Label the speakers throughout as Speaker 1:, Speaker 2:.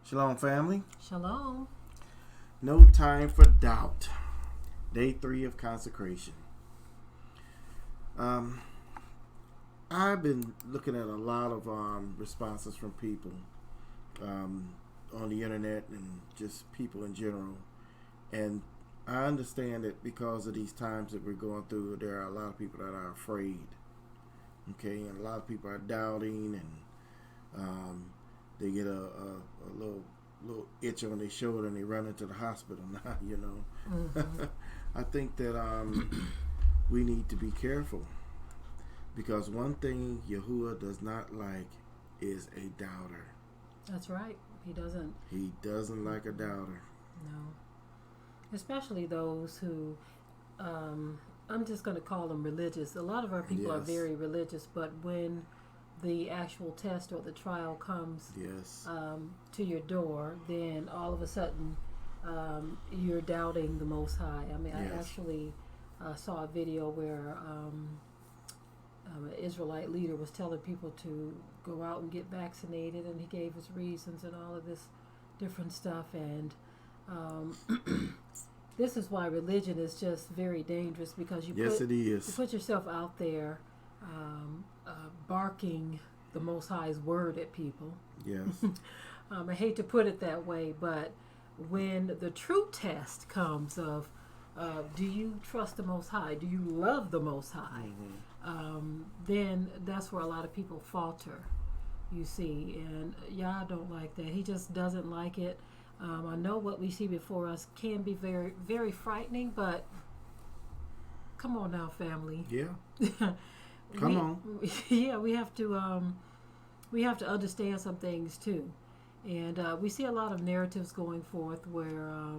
Speaker 1: Shalom, family.
Speaker 2: Shalom.
Speaker 1: No time for doubt. Day 3 of Consecration. I've been looking at a lot of responses from people on the internet and just people in general. And I understand that because of these times that we're going through, there are a lot of people that are afraid. Okay, and a lot of people are doubting, and they get a little itch on their shoulder and they run into the hospital now, you know. Mm-hmm. I think that we need to be careful, because one thing Yahuwah does not like is a doubter.
Speaker 2: That's right. He doesn't.
Speaker 1: He doesn't like a doubter.
Speaker 2: No. Especially those who, I'm just going to call them religious. A lot of our people are very religious, but when the actual test or the trial comes to your door, then all of a sudden you're doubting the Most High. I mean, I actually saw a video where an Israelite leader was telling people to go out and get vaccinated, and he gave his reasons and all of this different stuff. And this is why religion is just very dangerous, because you put yourself out there barking the Most High's word at people. Yes. I hate to put it that way, but when the true test comes of do you trust the Most High? Do you love the Most High? Mm-hmm. Then that's where a lot of people falter, you see. And Yah don't like that. He just doesn't like it. I know what we see before us can be very, very frightening, but come on now, family.
Speaker 1: Yeah. Come on.
Speaker 2: Yeah, we have to understand some things too. And we see a lot of narratives going forth where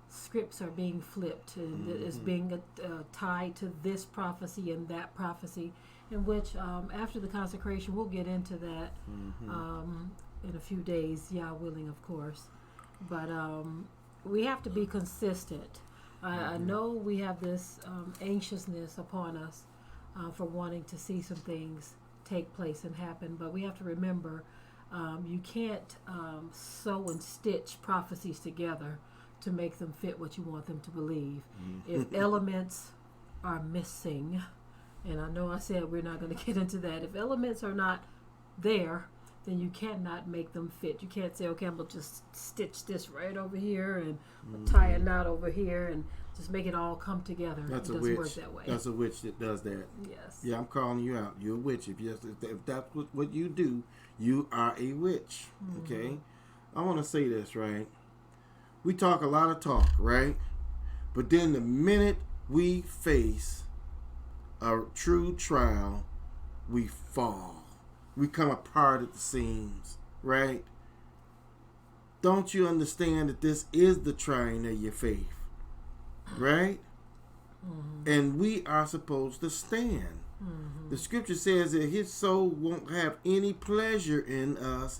Speaker 2: scripts are being flipped, and it's being tied to this prophecy and that prophecy, in which after the consecration, we'll get into that in a few days, Yah willing, of course. But we have to be consistent. I know we have this anxiousness upon us for wanting to see some things take place and happen, but we have to remember you can't sew and stitch prophecies together to make them fit what you want them to believe. If elements are missing, and I know I said we're not going to get into that, if elements are not there, then you cannot make them fit. You can't say, okay, I'm going to just stitch this right over here and tie a knot over here and just make it all come together.
Speaker 1: That's
Speaker 2: it
Speaker 1: a
Speaker 2: doesn't
Speaker 1: witch.
Speaker 2: Work that way.
Speaker 1: That's a witch that does that.
Speaker 2: Yes.
Speaker 1: Yeah, I'm calling you out. You're a witch. If that's what you do, you are a witch. Okay? I want to say this, right? We talk a lot of talk, right? But then the minute we face a true trial, we fall. We come apart at the seams, right? Don't you understand that this is the trying of your faith, right? And we are supposed to stand. The scripture says that his soul won't have any pleasure in us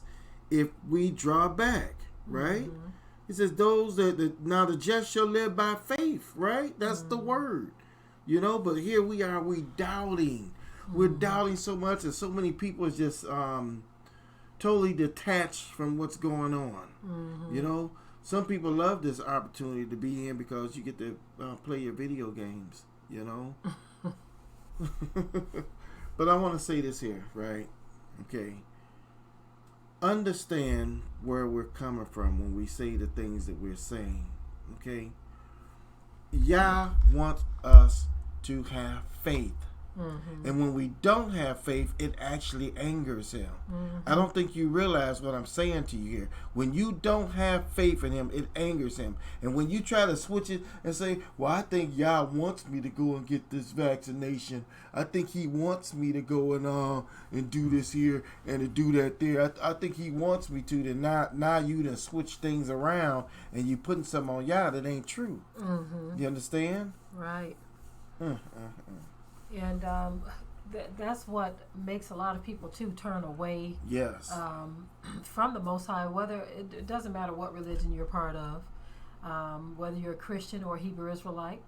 Speaker 1: if we draw back, right? He says those that now the just shall live by faith, right? That's the word, you know. But here we are, we doubting. We're doubting so much, and so many people are just totally detached from what's going on. You know, some people love this opportunity to be in because you get to play your video games, you know. But I want to say this here, right? Okay. Understand where we're coming from when we say the things that we're saying, okay? Yah wants us to have faith. And when we don't have faith, it actually angers him. I don't think you realize what I'm saying to you here. When you don't have faith in him, it angers him. And when you try to switch it and say, well, I think Yah wants me to go and get this vaccination. I think he wants me to go and do this here and to do that there. I think he wants me to. Then now you done switch things around and you putting something on Yah that ain't true. You understand?
Speaker 2: Right. And that's what makes a lot of people too turn away.
Speaker 1: Yes.
Speaker 2: From the Most High. Whether it doesn't matter what religion you're part of, whether you're a Christian or a Hebrew Israelite.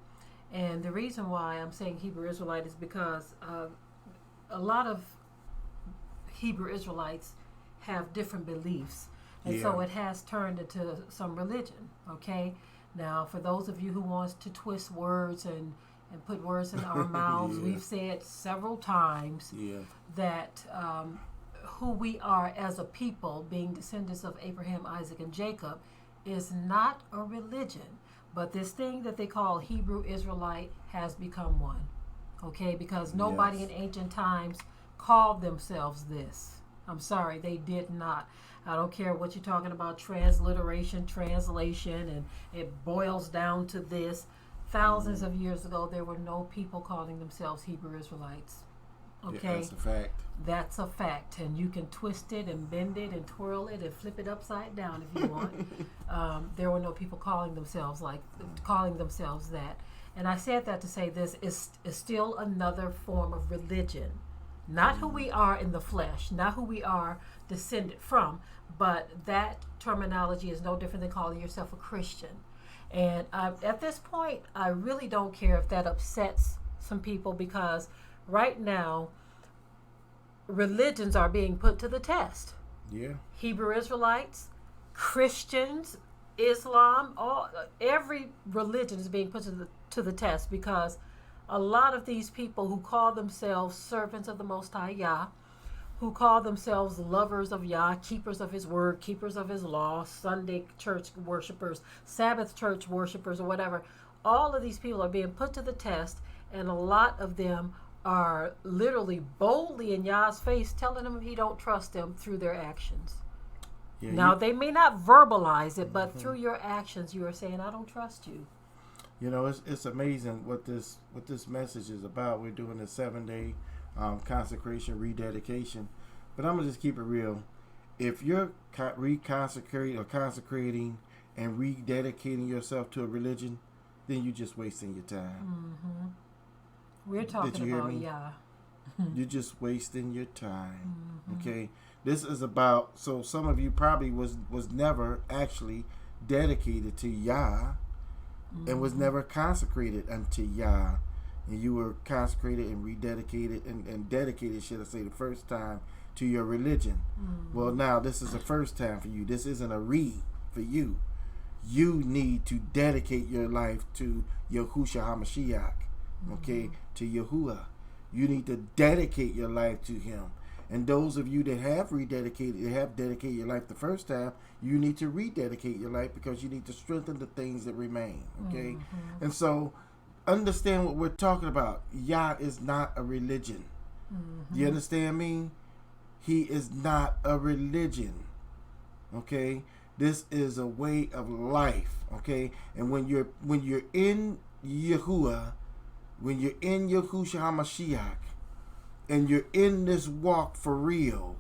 Speaker 2: And the reason why I'm saying Hebrew Israelite is because a lot of Hebrew Israelites have different beliefs. And so it has turned into some religion, okay? Now, for those of you who wants to twist words and put words in our mouths, we've said several times that who we are as a people, being descendants of Abraham, Isaac, and Jacob, is not a religion. But this thing that they call Hebrew Israelite has become one, okay? Because nobody in ancient times called themselves this. I'm sorry, they did not. I don't care what you're talking about, transliteration, translation, and it boils down to this. Thousands of years ago, there were no people calling themselves Hebrew Israelites. Okay?
Speaker 1: Yeah, that's a fact.
Speaker 2: That's a fact. And you can twist it and bend it and twirl it and flip it upside down if you want. There were no people calling themselves that. And I said that to say this is still another form of religion. Not who we are in the flesh, not who we are descended from, but that terminology is no different than calling yourself a Christian. And at this point, I really don't care if that upsets some people, because right now, religions are being put to the test.
Speaker 1: Yeah.
Speaker 2: Hebrew Israelites, Christians, Islam, every religion is being put to the test, because a lot of these people who call themselves servants of the Most High Yah, who call themselves lovers of Yah, keepers of His word, keepers of His law, Sunday church worshipers, Sabbath church worshipers, or whatever, all of these people are being put to the test, and a lot of them are literally boldly in Yah's face telling him He don't trust them through their actions. Yeah, now, they may not verbalize it, but through your actions, you are saying, I don't trust you.
Speaker 1: You know, it's amazing what this message is about. We're doing a 7-day consecration, rededication. But I'm going to just keep it real. If you're reconsecrating or consecrating and rededicating yourself to a religion, then you're just wasting your time.
Speaker 2: Mm-hmm. We're talking about Yah.
Speaker 1: You're just wasting your time. Mm-hmm. Okay? This is about, so some of you probably was never actually dedicated to Yah. And was never consecrated unto Yah. And you were consecrated and rededicated and dedicated, should I say, the first time to your religion. Well, now this is the first time for you. This isn't a for you. You need to dedicate your life to Yahushua HaMashiach. Okay? To Yahuwah. You need to dedicate your life to Him. And those of you that have dedicated your life the first time, you need to rededicate your life, because you need to strengthen the things that remain. Okay? And so, understand what we're talking about. Yah is not a religion. You understand me? He is not a religion. Okay? This is a way of life. Okay? And when you're in Yahuwah, when you're in Yahushua HaMashiach, and you're in this walk for real,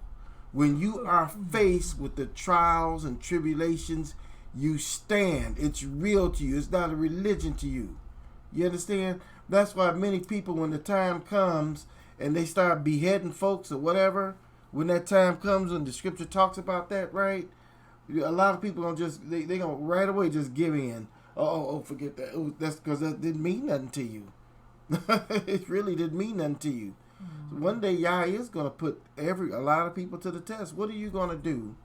Speaker 1: when you are faced with the trials and tribulations, you stand. It's real to you. It's not a religion to you. You understand? That's why many people, when the time comes and they start beheading folks or whatever, when that time comes and the scripture talks about that, right? A lot of people they gonna right away just give in. Forget that. Oh, that's because that didn't mean nothing to you. It really didn't mean nothing to you. One day Yah is going to put a lot of people to the test. What are you going to do,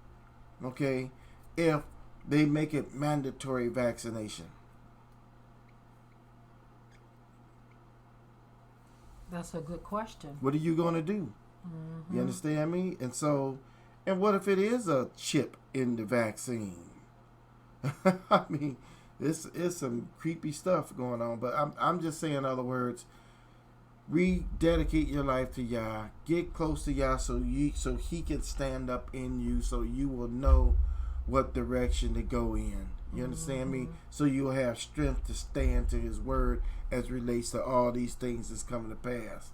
Speaker 1: okay, if they make it mandatory vaccination?
Speaker 2: That's a good question.
Speaker 1: What are you going to do? You understand me? And what if it is a chip in the vaccine? I mean, it's some creepy stuff going on. But I'm just saying, in other words, rededicate your life to Yah. Get close to Yah so He can stand up in you, so you will know what direction to go in. You understand me? So you'll have strength to stand to His word as relates to all these things that's coming to pass.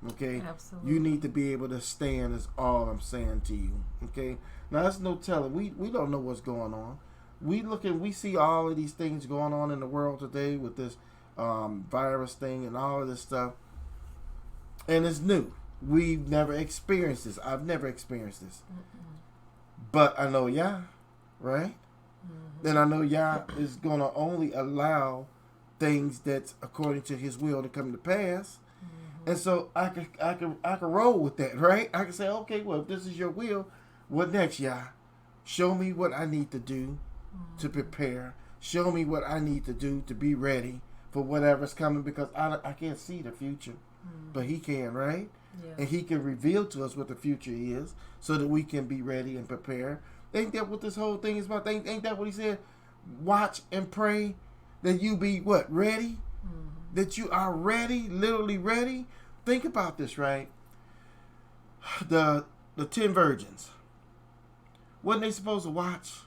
Speaker 1: Okay?
Speaker 2: Absolutely.
Speaker 1: You need to be able to stand, is all I'm saying to you. Okay? Now, there's no telling. We don't know what's going on. We see all of these things going on in the world today with this virus thing and all of this stuff. And it's new. We've never experienced this. I've never experienced this. But I know Yah, right? And I know Yah is going to only allow things that's according to His will to come to pass. And so I can roll with that, right? I can say, okay, well, if this is your will, what next, Yah? Show me what I need to do to prepare. Show me what I need to do to be ready for whatever's coming, because I can't see the future. But he can, right?
Speaker 2: Yeah.
Speaker 1: And he can reveal to us what the future is so that we can be ready and prepare. Ain't that what this whole thing is about? Ain't that what he said? Watch and pray that you be what? Ready? That you are ready, literally ready. Think about this, right? The 10 virgins. Wasn't they supposed to watch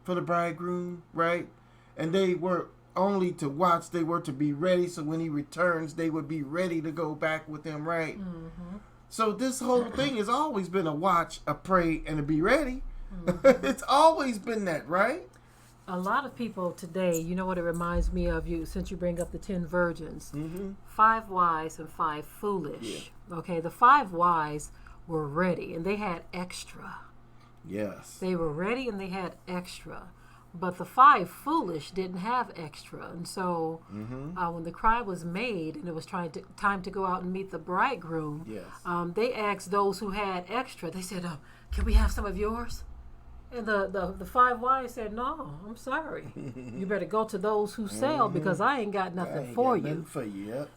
Speaker 1: for the bridegroom, right? And they were only to watch, they were to be ready, so when he returns, they would be ready to go back with him, right? So this whole thing has always been a watch, a pray, and a be ready. It's always been that, right?
Speaker 2: A lot of people today, you know what it reminds me of, you since you bring up the 10 virgins, 5 wise and 5 foolish. Yeah. Okay, the 5 wise were ready and they had extra.
Speaker 1: Yes.
Speaker 2: They were ready and they had extra. But the 5 foolish didn't have extra. And so when the cry was made and it was time to go out and meet the bridegroom, they asked those who had extra, they said, can we have some of yours? And the 5 wise said, no, I'm sorry. You better go to those who sell because I ain't got nothing for you.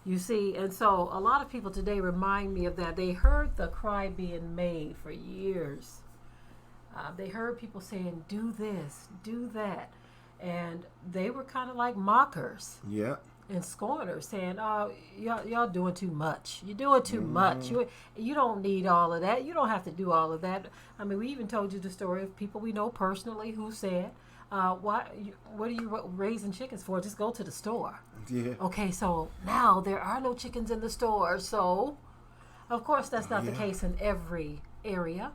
Speaker 2: You see, and so a lot of people today remind me of that. They heard the cry being made for years. They heard people saying, do this, do that. And they were kind of like mockers.
Speaker 1: Yeah.
Speaker 2: And scorners saying, oh, y'all doing too much. You're doing too much. You don't need all of that. You don't have to do all of that. I mean, we even told you the story of people we know personally who said, what are you raising chickens for? Just go to the store. Yeah. Okay, so now there are no chickens in the store. So, of course, that's not the case in every area.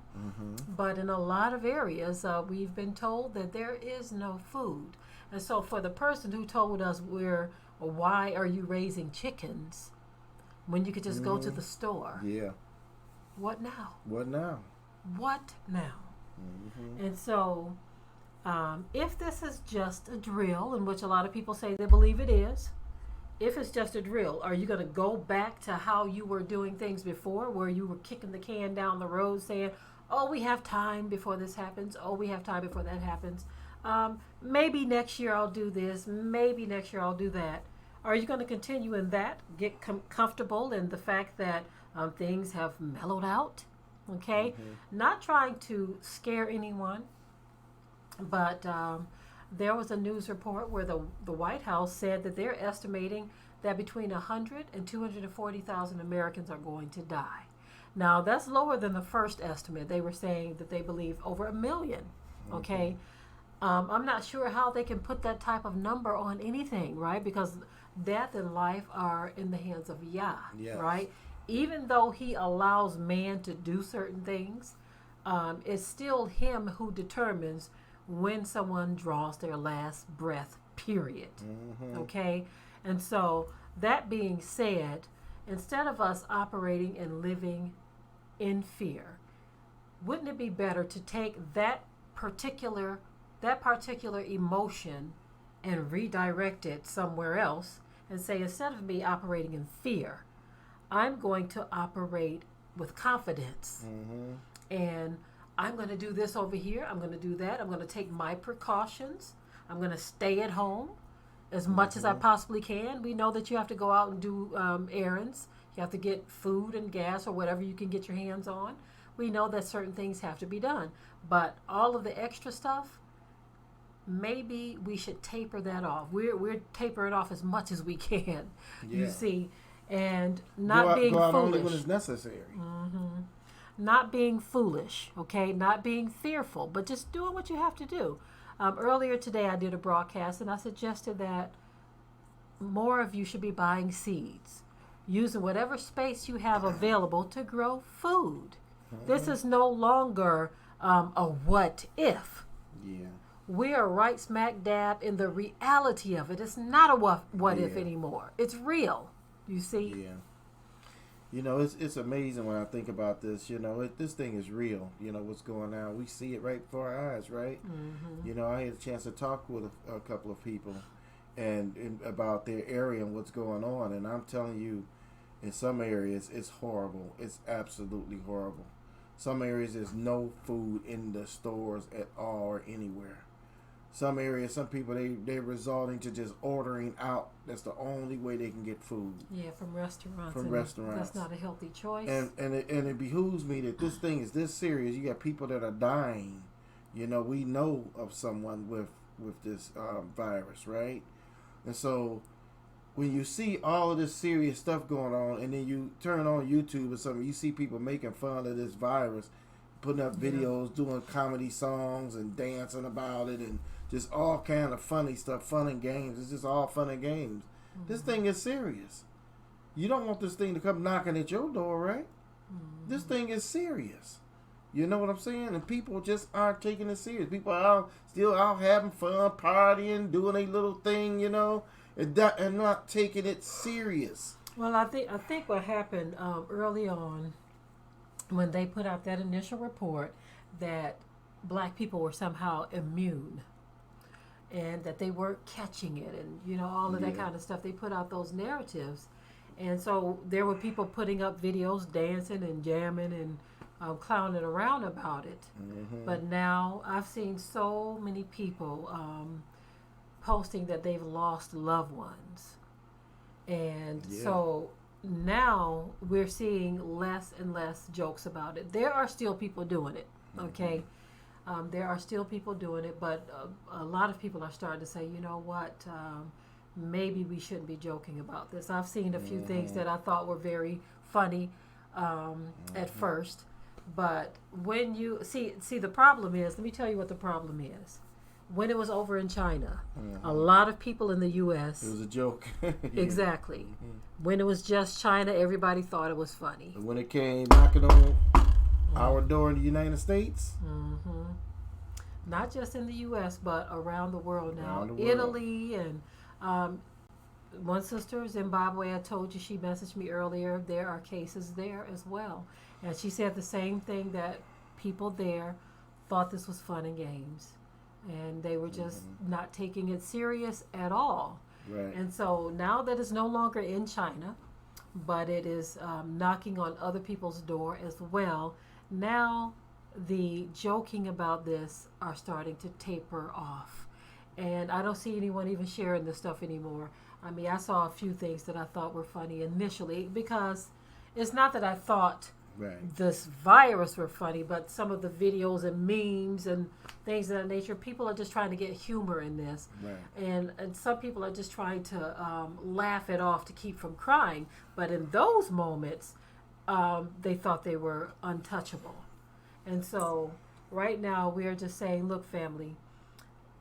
Speaker 2: But in a lot of areas, we've been told that there is no food. And so for the person who told us why are you raising chickens when you could just go to the store? Yeah. What now?
Speaker 1: What now?
Speaker 2: What now? And so if this is just a drill, in which a lot of people say they believe it is, if it's just a drill, are you going to go back to how you were doing things before, where you were kicking the can down the road saying, oh, we have time before this happens. Oh, we have time before that happens. Maybe next year I'll do this. Maybe next year I'll do that. Are you going to continue in that? Get comfortable in the fact that things have mellowed out? Okay? Not trying to scare anyone, but there was a news report where the White House said that they're estimating that between 100 and 240,000 Americans are going to die. Now, that's lower than the first estimate. They were saying that they believe over 1 million. Okay? I'm not sure how they can put that type of number on anything, right? Because death and life are in the hands of Yah, right? Even though he allows man to do certain things, it's still him who determines when someone draws their last breath, period. Okay? And so, that being said, instead of us operating and living in fear, wouldn't it be better to take that particular emotion and redirect it somewhere else and say, instead of me operating in fear, I'm going to operate with confidence. And I'm going to do this over here. I'm going to do that. I'm going to take my precautions. I'm going to stay at home as much as I possibly can. We know that you have to go out and do errands. You have to get food and gas or whatever you can get your hands on. We know that certain things have to be done. But all of the extra stuff, maybe we should taper that off. We're tapering off as much as we can, you see, and not being foolish.
Speaker 1: Only when it's necessary.
Speaker 2: Not being foolish, okay? Not being fearful, but just doing what you have to do. Earlier today, I did a broadcast, and I suggested that more of you should be buying seeds, using whatever space you have available to grow food. This is no longer a what if. We are right smack dab in the reality of it. It's not a what if anymore. It's real. You see?
Speaker 1: Yeah. You know, it's amazing when I think about this. You know, this thing is real. You know, what's going on. We see it right before our eyes, right? You know, I had a chance to talk with a couple of people and about their area and what's going on. And I'm telling you, in some areas, it's horrible. It's absolutely horrible. Some areas there's no food in the stores at all or anywhere. Some areas, some people, they're resorting to just ordering out. That's the only way they can get food.
Speaker 2: Yeah, from restaurants.
Speaker 1: From restaurants.
Speaker 2: That's not a healthy choice.
Speaker 1: And it behooves me that this thing is this serious. You got people that are dying. You know, we know of someone with this virus, right? And so when you see all of this serious stuff going on, and then you turn on YouTube or something, you see people making fun of this virus, putting up videos, doing comedy songs and dancing about it, and just all kind of funny stuff, fun and games. It's just all fun and games. This thing is serious. You don't want this thing to come knocking at your door, right? This thing is serious. You know what I'm saying? And people just aren't taking it serious. People are still out having fun, partying, doing a little thing, you know, and not taking it serious.
Speaker 2: Well, I think what happened early on, when they put out that initial report that black people were somehow immune and that they weren't catching it, and you know, all of that kind of stuff, they put out those narratives, and so there were people putting up videos dancing and jamming and clowning around about it. But now I've seen so many people posting that they've lost loved ones, and so now we're seeing less and less jokes about it. There are still people doing it, okay? There are still people doing it, but a lot of people are starting to say, you know what, maybe we shouldn't be joking about this. I've seen a few things that I thought were very funny at first, but when you see the problem is, let me tell you what the problem is. When it was over in China, a lot of people in the U.S.
Speaker 1: It was a joke.
Speaker 2: Exactly. When it was just China, everybody thought it was funny.
Speaker 1: But when it came knocking on our door in the United States,
Speaker 2: not just in the U.S., but around the world now.
Speaker 1: Around the world.
Speaker 2: Italy and one sister, Zimbabwe, I told you, she messaged me earlier. There are cases there as well. And she said the same thing, that people there thought this was fun and games. And they were just not taking it serious at all.
Speaker 1: Right.
Speaker 2: And so now that it's no longer in China, but it is knocking on other people's door as well, now the joking about this are starting to taper off. And I don't see anyone even sharing this stuff anymore. I mean, I saw a few things that I thought were funny initially, because it's not that I thought this virus were funny, but some of the videos and memes and things of that nature, people are just trying to get humor in this. And some people are just trying to laugh it off to keep from crying. But in those moments, they thought they were untouchable. And so right now we're just saying, look, family,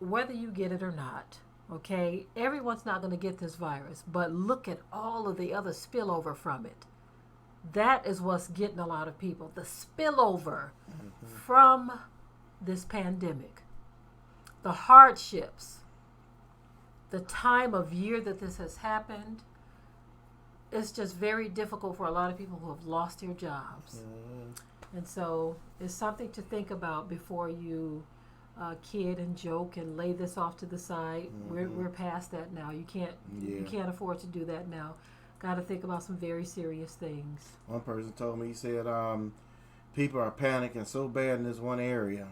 Speaker 2: whether you get it or not, okay, everyone's not going to get this virus, but look at all of the other spillover from it. That is what's getting a lot of people. The spillover from this pandemic, the hardships, the time of year that this has happened. It's just very difficult for a lot of people who have lost their jobs. And so it's something to think about before you kid and joke and lay this off to the side. We're past that now. You can't afford to do that now. Got to think about some very serious things.
Speaker 1: One person told me, he said, people are panicking so bad in this one area.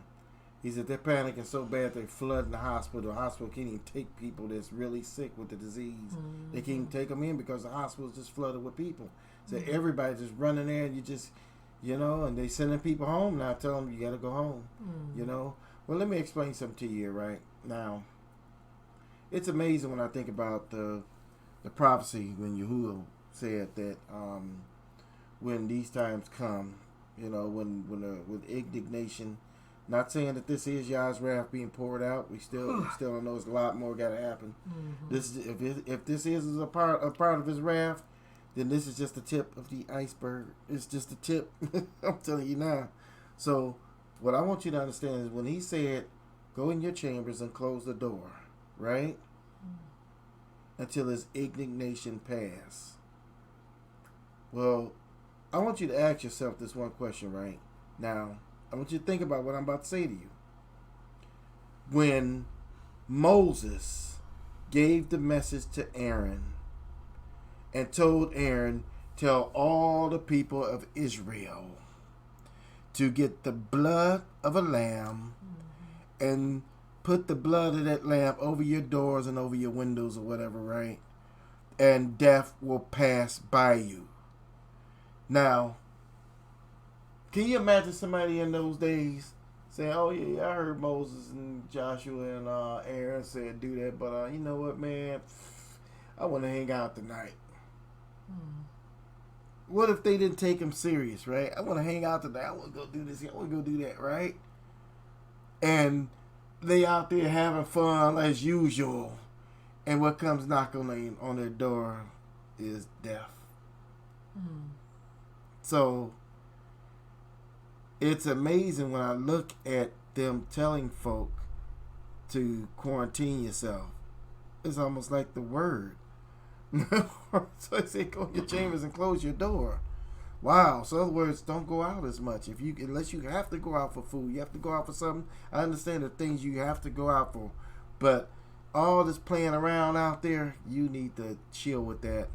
Speaker 1: He said they're panicking so bad they're flooding the hospital. The hospital can't even take people that's really sick with the disease. They can't even take them in because the hospital's just flooded with people. So everybody's just running there, and you just, you know, and they sending people home now, telling them you got to go home, you know. Well, let me explain something to you right now. It's amazing when I think about the prophecy when Yahuwah said that when these times come, you know, with indignation, not saying that this is Yah's wrath being poured out. We still don't know. There's a lot more got to happen. This if this is a part of His wrath, then this is just the tip of the iceberg. It's just the tip. I'm telling you now. So what I want you to understand is when He said, "Go in your chambers and close the door," right? Until His indignation pass. Well, I want you to ask yourself this one question right now. I want you to think about what I'm about to say to you. When Moses gave the message to Aaron and told Aaron, tell all the people of Israel to get the blood of a lamb and put the blood of that lamb over your doors and over your windows or whatever, right? And death will pass by you. Now, can you imagine somebody in those days saying, "Oh yeah, I heard Moses and Joshua and Aaron said do that, but you know what, man? I want to hang out tonight." What if they didn't take him serious, right? I want to hang out tonight. I want to go do this. I want to go do that, right? And they out there having fun as usual, and what comes knocking on their door is death. So it's amazing when I look at them telling folk to quarantine yourself. It's almost like the word. So they say go in your chambers and close your door. Wow. So in other words, don't go out as much. Unless you have to go out for food, you have to go out for something. I understand the things you have to go out for, but all this playing around out there, you need to chill with that.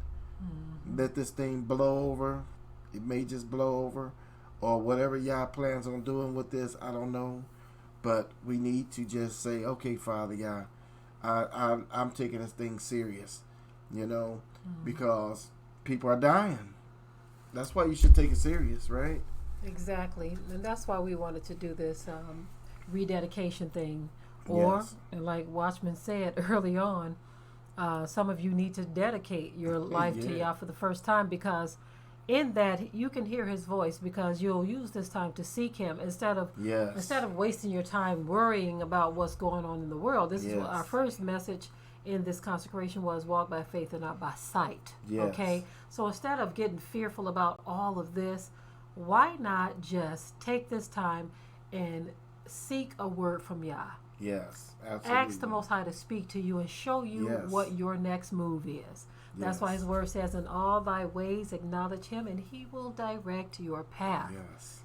Speaker 1: Let this thing blow over. It may just blow over, or whatever y'all plans on doing with this, I don't know. But we need to just say, okay, Father, y'all, I'm taking this thing serious. Because people are dying. That's why you should take it serious, right?
Speaker 2: Exactly. And that's why we wanted to do this rededication thing. Or, and like Watchman said early on, some of you need to dedicate your life to Yah for the first time, because in that you can hear his voice, because you'll use this time to seek him instead of wasting your time worrying about what's going on in the world. This is what our first message in this consecration was: walk by faith and not by sight. Okay, so instead of getting fearful about all of this, why not just take this time and seek a word from Yah?
Speaker 1: Yes, absolutely.
Speaker 2: Ask the Most High to speak to you and show you what your next move is. That's why his word says, in all thy ways acknowledge him and he will direct your path.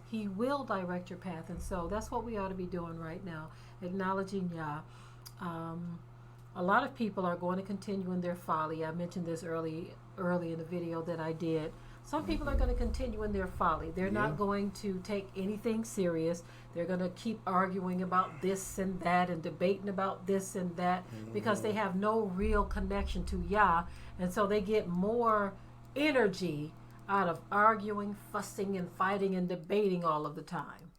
Speaker 2: He will direct your path. And so that's what we ought to be doing right now, acknowledging Yah. A lot of people are going to continue in their folly. I mentioned this early in the video that I did. Some people are going to continue in their folly. They're not going to take anything serious. They're going to keep arguing about this and that and debating about this and that because they have no real connection to Yah. And so they get more energy out of arguing, fussing, and fighting and debating all of the time.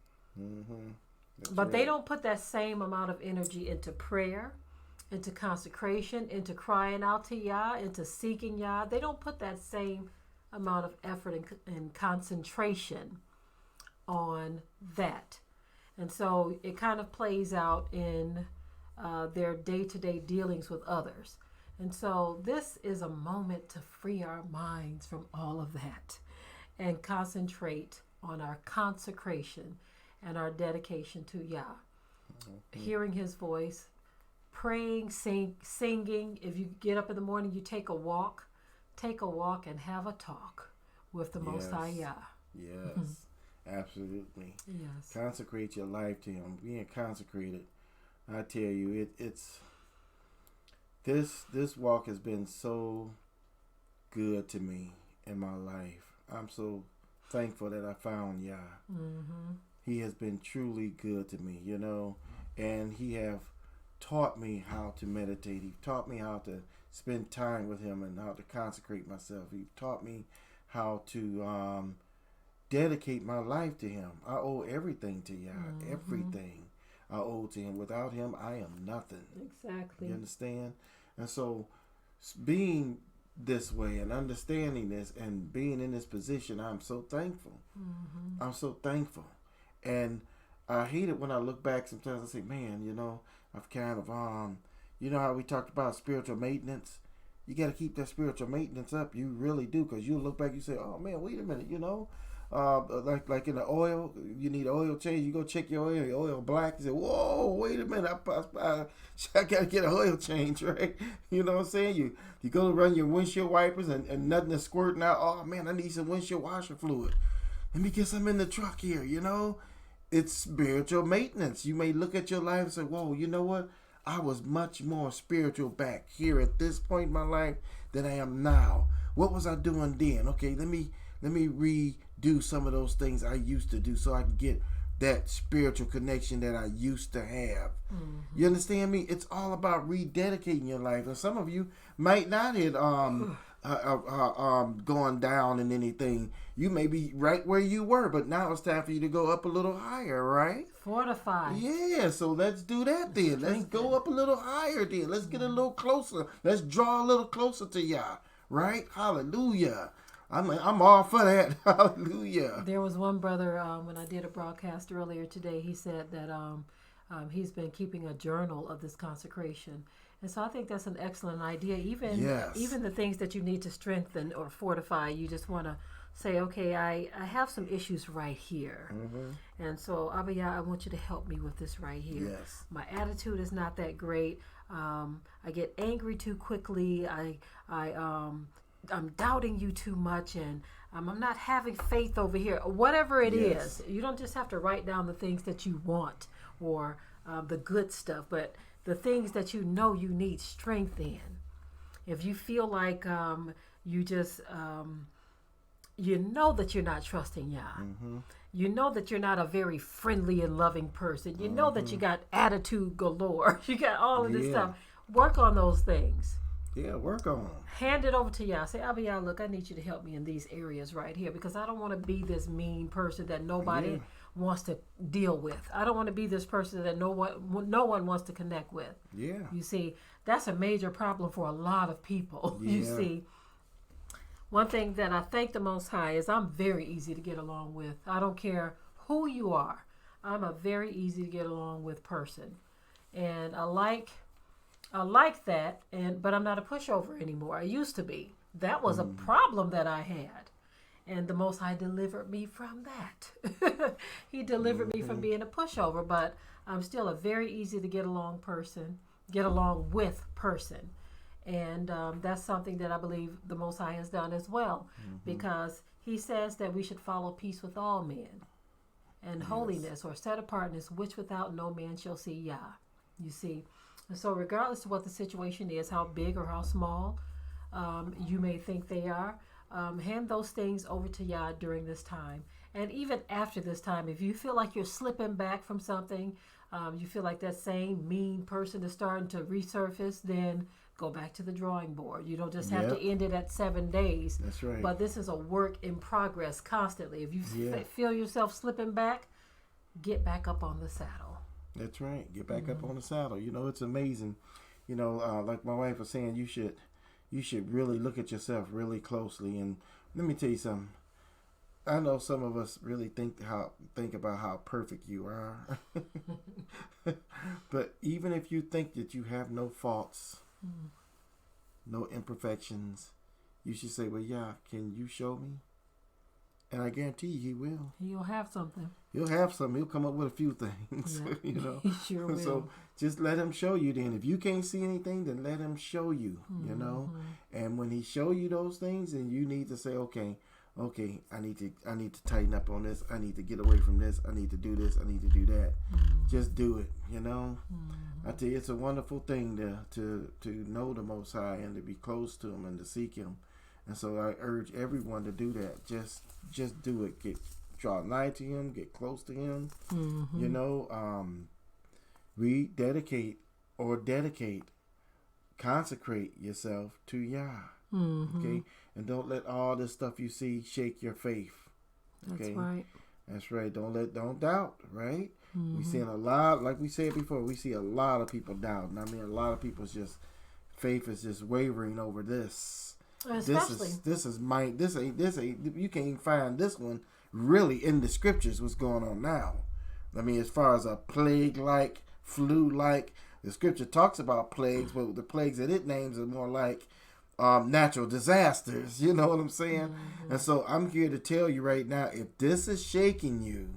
Speaker 2: But they don't put that same amount of energy into prayer, into consecration, into crying out to Yah, into seeking Yah. They don't put that same amount of effort and concentration on that. And so it kind of plays out in their day-to-day dealings with others. And so this is a moment to free our minds from all of that and concentrate on our consecration and our dedication to Yah. Hearing his voice, praying, singing. If you get up in the morning, you take a walk and have a talk with the Most High Yah.
Speaker 1: Yes, absolutely.
Speaker 2: Yes.
Speaker 1: Consecrate your life to him. Being consecrated, I tell you, it's this walk has been so good to me in my life. I'm so thankful that I found Yah. He has been truly good to me, and he have taught me how to meditate. He taught me how to spend time with him and how to consecrate myself. He taught me how to dedicate my life to him. I owe everything to Yah. Everything I owe to him. Without him, I am nothing.
Speaker 2: Exactly.
Speaker 1: You understand? And so being this way and understanding this and being in this position, I'm so thankful. I'm so thankful. And I hate it when I look back sometimes. I say, man, I've kind of, how we talked about spiritual maintenance. You got to keep that spiritual maintenance up. You really do, because you look back, you say, oh man, wait a minute, like in the oil, you need an oil change. You go check your oil black. You say, whoa, wait a minute, I got to get an oil change, right? You know what I'm saying? You go to run your windshield wipers and nothing is squirting out. Oh man, I need some windshield washer fluid. Let me get some in the truck here, It's spiritual maintenance. You may look at your life and say, whoa, you know what? I was much more spiritual back here at this point in my life than I am now. What was I doing then? Okay, let me do some of those things I used to do so I can get that spiritual connection that I used to have. You understand me? It's all about rededicating your life. And some of you might not have gone down in anything. You may be right where you were, but now it's time for you to go up a little higher, right?
Speaker 2: Fortify.
Speaker 1: Yeah, so let's do that then. Let's go up a little higher then. Let's get a little closer. Let's draw a little closer to Yah, right? Hallelujah. I'm all for that. Hallelujah.
Speaker 2: There was one brother, when I did a broadcast earlier today, he said that he's been keeping a journal of this consecration. And so I think that's an excellent idea. Even the things that you need to strengthen or fortify, you just want to say, okay, I have some issues right here. And so, Abba, I want you to help me with this right here.
Speaker 1: Yes.
Speaker 2: My attitude is not that great. I get angry too quickly. I'm doubting you too much, and I'm not having faith over here. Whatever it is, you don't just have to write down the things that you want or the good stuff, but the things that you know you need strength in. If you feel like you just, you know that you're not trusting Yah. You know that you're not a very friendly and loving person. You know that you got attitude galore. You got all of this stuff. Work on those things.
Speaker 1: Yeah, work on them.
Speaker 2: Hand it over to Yah. Say, Abba, Yah, look, I need you to help me in these areas right here because I don't want to be this mean person that nobody wants to deal with. I don't want to be this person that no one wants to connect with.
Speaker 1: Yeah.
Speaker 2: You see, that's a major problem for a lot of people. You see, one thing that I thank the Most High is I'm very easy to get along with. I don't care who you are. I'm a very easy to get along with person. And I like that, but I'm not a pushover anymore. I used to be. That was a problem that I had. And the Most High delivered me from that. He delivered me from being a pushover, but I'm still a very easy to get along with person. And that's something that I believe the Most High has done as well, because he says that we should follow peace with all men and holiness or set apartness, which without no man shall see Yah. You see. And so regardless of what the situation is, how big or how small you may think they are, hand those things over to Yah during this time. And even after this time, if you feel like you're slipping back from something, you feel like that same mean person is starting to resurface, then go back to the drawing board. You don't just have to end it at 7 days.
Speaker 1: That's right.
Speaker 2: But this is a work in progress constantly. If you feel yourself slipping back, get back up on the saddle.
Speaker 1: That's right. Get back up on the saddle. You know, it's amazing. You know, like my wife was saying, you should really look at yourself really closely. And let me tell you something. I know some of us really think about how perfect you are. But even if you think that you have no faults, no imperfections, you should say, well, yeah, can you show me? And I guarantee you he will.
Speaker 2: He'll have something.
Speaker 1: He'll have something. He'll come up with a few things.
Speaker 2: Yeah.
Speaker 1: You know.
Speaker 2: He sure will.
Speaker 1: So just let him show you then. If you can't see anything, then let him show you, you know. And when he show you those things, then you need to say, okay, I need to tighten up on this. I need to get away from this. I need to do this. I need to do that. Just do it, you know. I tell you, it's a wonderful thing to know the Most High and to be close to him and to seek him. And so I urge everyone to do that. Just do it. Draw nigh to him. Get close to him. You know, rededicate or dedicate. Consecrate yourself to Yah. Okay? And don't let all this stuff you see shake your faith. Okay? That's right. Don't doubt, right? We're seeing a lot, like we said before, we see a lot of people doubting. I mean, a lot of people's faith is just wavering over this.
Speaker 2: Especially.
Speaker 1: This ain't you can't even find this one really in the scriptures what's going on now. I mean, as far as a plague-like, flu-like, the scripture talks about plagues, but the plagues that it names are more like natural disasters. You know what I'm saying? And so I'm here to tell you right now, if this is shaking you,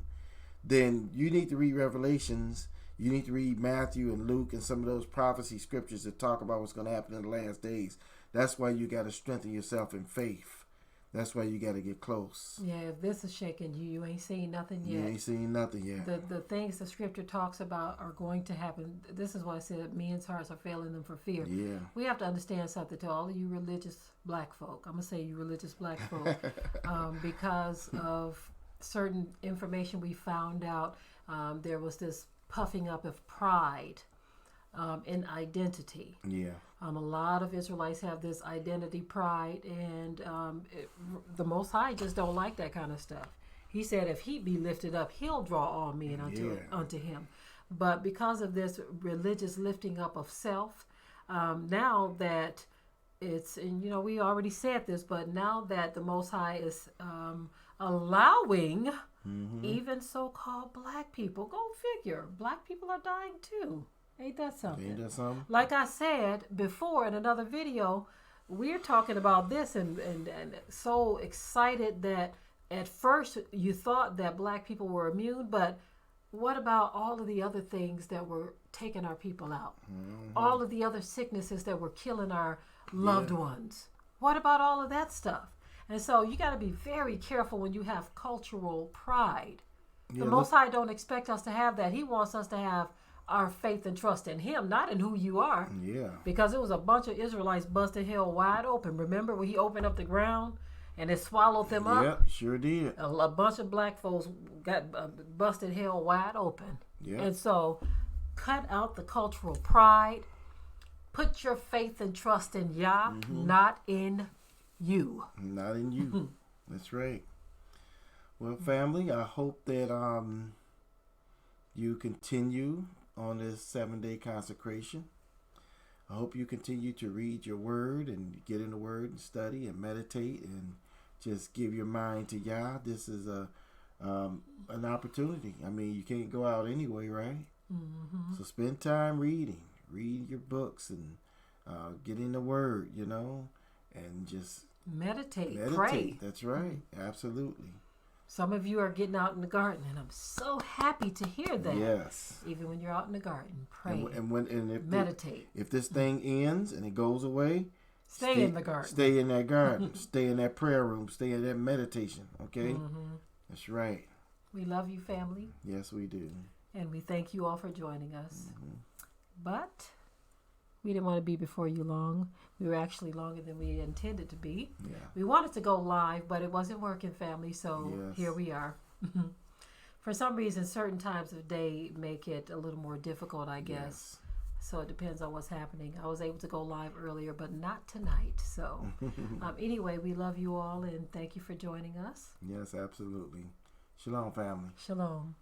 Speaker 1: then you need to read Revelations. You need to read Matthew and Luke and some of those prophecy scriptures that talk about what's going to happen in the last days. That's why you got to strengthen yourself in faith. That's why you got to get close.
Speaker 2: Yeah, if this is shaking you, you ain't seen nothing yet.
Speaker 1: You ain't seen nothing yet.
Speaker 2: The things the scripture talks about are going to happen. This is why I said men's hearts are failing them for fear.
Speaker 1: Yeah.
Speaker 2: We have to understand something to all of you religious black folk. I'm going to say you religious black folk. Because of certain information we found out, there was this puffing up of pride in identity.
Speaker 1: Yeah.
Speaker 2: A lot of Israelites have this identity pride, and the Most High just don't like that kind of stuff. He said if he be lifted up, he'll draw all men unto him. But because of this religious lifting up of self, now that it's, and we already said this, but now that the Most High is allowing even so-called black people, go figure, black people are dying too. Ain't that something?
Speaker 1: Ain't that something?
Speaker 2: Like I said before in another video, we're talking about this and so excited that at first you thought that black people were immune, but what about all of the other things that were taking our people out? All of the other sicknesses that were killing our loved ones. What about all of that stuff? And so you got to be very careful when you have cultural pride. The Most High don't expect us to have that. He wants us to have our faith and trust in him, not in who you are.
Speaker 1: Yeah.
Speaker 2: Because it was a bunch of Israelites busted hell wide open. Remember when he opened up the ground and it swallowed them up?
Speaker 1: Yep, sure did.
Speaker 2: A bunch of black folks got busted hell wide open.
Speaker 1: Yeah.
Speaker 2: And so cut out the cultural pride. Put your faith and trust in Yah, not in you.
Speaker 1: Not in you. That's right. Well, family, I hope that you continue on this 7-day consecration. I hope you continue to read your word and get in the word and study and meditate and just give your mind to Yah. This is an opportunity. I mean, you can't go out anyway, right? So spend time reading. Read your books and get in the word, and just
Speaker 2: meditate. Pray.
Speaker 1: That's right. Absolutely.
Speaker 2: Some of you are getting out in the garden, and I'm so happy to hear that.
Speaker 1: Yes.
Speaker 2: Even when you're out in the garden, pray.
Speaker 1: And
Speaker 2: meditate.
Speaker 1: If this thing ends and it goes away,
Speaker 2: stay in the garden.
Speaker 1: Stay in that garden. Stay in that prayer room. Stay in that meditation. Okay? That's right.
Speaker 2: We love you, family.
Speaker 1: Yes, we do.
Speaker 2: And we thank you all for joining us. But we didn't want to be before you long. We were actually longer than we intended to be.
Speaker 1: Yeah.
Speaker 2: We wanted to go live, but it wasn't working, family, so here we are. For some reason, certain times of day make it a little more difficult, I guess.
Speaker 1: Yes.
Speaker 2: So it depends on what's happening. I was able to go live earlier, but not tonight. So anyway, we love you all, and thank you for joining us.
Speaker 1: Yes, absolutely. Shalom, family.
Speaker 2: Shalom.